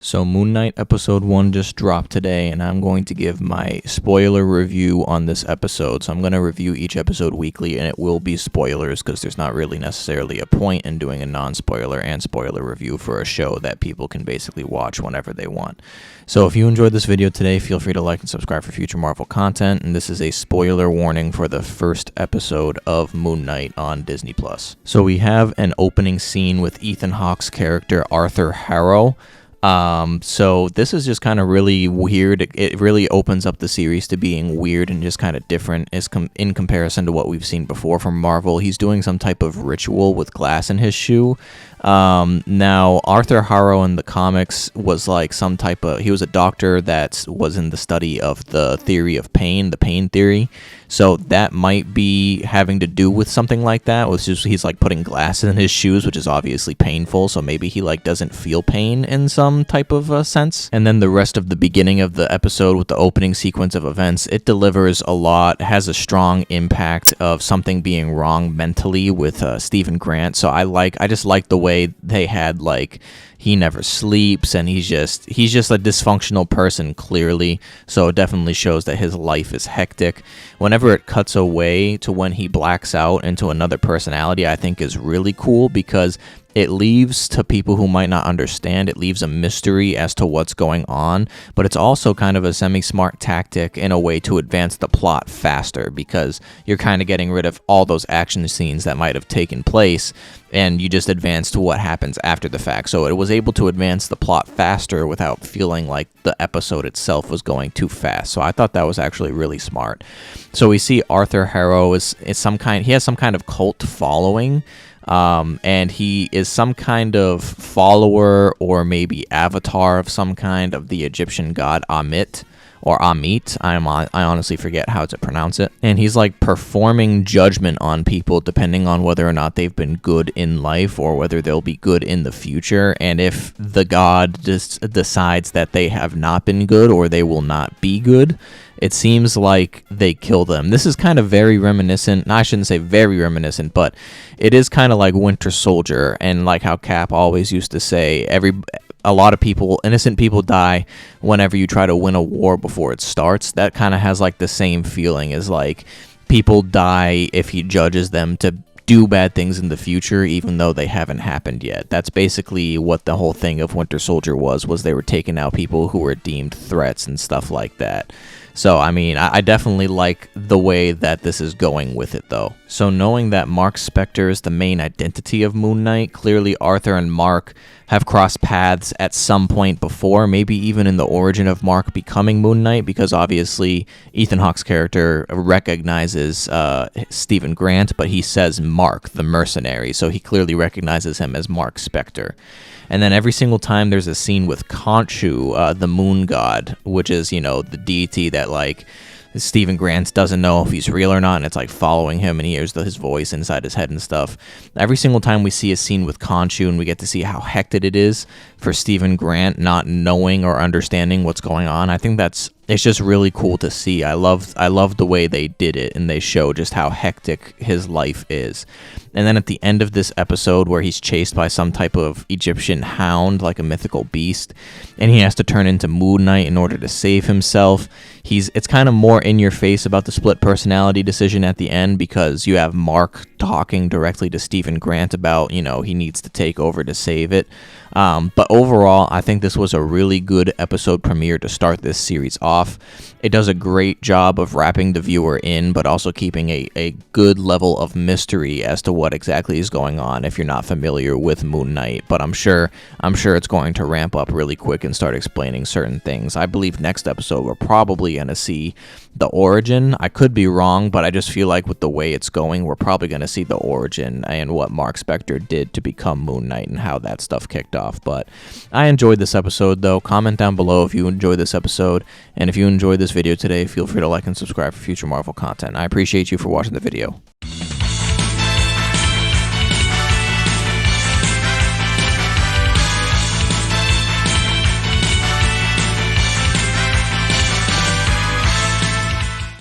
So Moon Knight episode 1 just dropped today, and I'm going to give my spoiler review on this episode. So I'm going to review each episode weekly, and it will be spoilers because there's not really necessarily a point in doing a non-spoiler and spoiler review for a show that people can basically watch whenever they want. So if you enjoyed this video today, feel free to like and subscribe for future Marvel content, and this is a spoiler warning for the first episode of Moon Knight on Disney+. So we have an opening scene with Ethan Hawke's character Arthur Harrow. So this is just kind of really weird. It really opens up the series to being weird and just kind of different in comparison to what we've seen before from Marvel. He's doing some type of ritual with glass in his shoe. Now Arthur Harrow in the comics was like he was a doctor that was in the study of the theory of pain, the pain theory. So that might be having to do with something like that. He's like putting glass in his shoes, which is obviously painful. So maybe he like doesn't feel pain in some type of sense. And then the rest of the beginning of the episode with the opening sequence of events, it delivers a lot, has a strong impact of something being wrong mentally with Stephen Grant. So I just like the way they had like he never sleeps and he's just a dysfunctional person clearly, so it definitely shows that his life is hectic. Whenever it cuts away to when he blacks out into another personality, I think is really cool because it leaves to people who might not understand, it leaves a mystery as to what's going on, but it's also kind of a semi-smart tactic in a way to advance the plot faster because you're kind of getting rid of all those action scenes that might have taken place and you just advance to what happens after the fact. So it was able to advance the plot faster without feeling like the episode itself was going too fast. So I thought that was actually really smart. So we see Arthur Harrow he has some kind of cult following. And he is some kind of follower or maybe avatar of some kind of the Egyptian god Amit. Or Amit, I honestly forget how to pronounce it. And he's like performing judgment on people depending on whether or not they've been good in life or whether they'll be good in the future. And if the god just decides that they have not been good or they will not be good, it seems like they kill them. This is kind of very reminiscent. I shouldn't say very reminiscent, but it is kind of like Winter Soldier and like how Cap always used to say, a lot of people, innocent people die whenever you try to win a war before it starts. That kind of has like the same feeling as like people die if he judges them to do bad things in the future even though they haven't happened yet. That's basically what the whole thing of Winter Soldier was they were taking out people who were deemed threats and stuff like that. So, I mean, I definitely like the way that this is going with it, though. So, knowing that Mark Spector is the main identity of Moon Knight, clearly Arthur and Mark have crossed paths at some point before, maybe even in the origin of Mark becoming Moon Knight, because obviously Ethan Hawke's character recognizes Stephen Grant, but he says Mark, the mercenary, so he clearly recognizes him as Mark Spector. And then every single time there's a scene with Khonshu, the moon god, which is, the deity that, like, Stephen Grant doesn't know if he's real or not, and it's, like, following him, and he hears his voice inside his head and stuff. Every single time we see a scene with Khonshu and we get to see how hectic it is for Stephen Grant not knowing or understanding what's going on, I think it's just really cool to see. I love the way they did it, and they show just how hectic his life is. And then at the end of this episode where he's chased by some type of Egyptian hound, like a mythical beast, and he has to turn into Moon Knight in order to save himself, it's kind of more in your face about the split personality decision at the end because you have Mark talking directly to Stephen Grant about, he needs to take over to save it. But overall, I think this was a really good episode premiere to start this series off. It does a great job of wrapping the viewer in, but also keeping a good level of mystery as to what exactly is going on if you're not familiar with Moon Knight. But I'm sure it's going to ramp up really quick and start explaining certain things. I believe next episode we're probably going to see the origin. I could be wrong, but I just feel like with the way it's going, we're probably going to see the origin and what Mark Spector did to become Moon Knight and how that stuff kicked off. But I enjoyed this episode, though. Comment down below if you enjoyed this episode, and if you enjoyed this video today, feel free to like and subscribe for future Marvel content. I appreciate you for watching the video.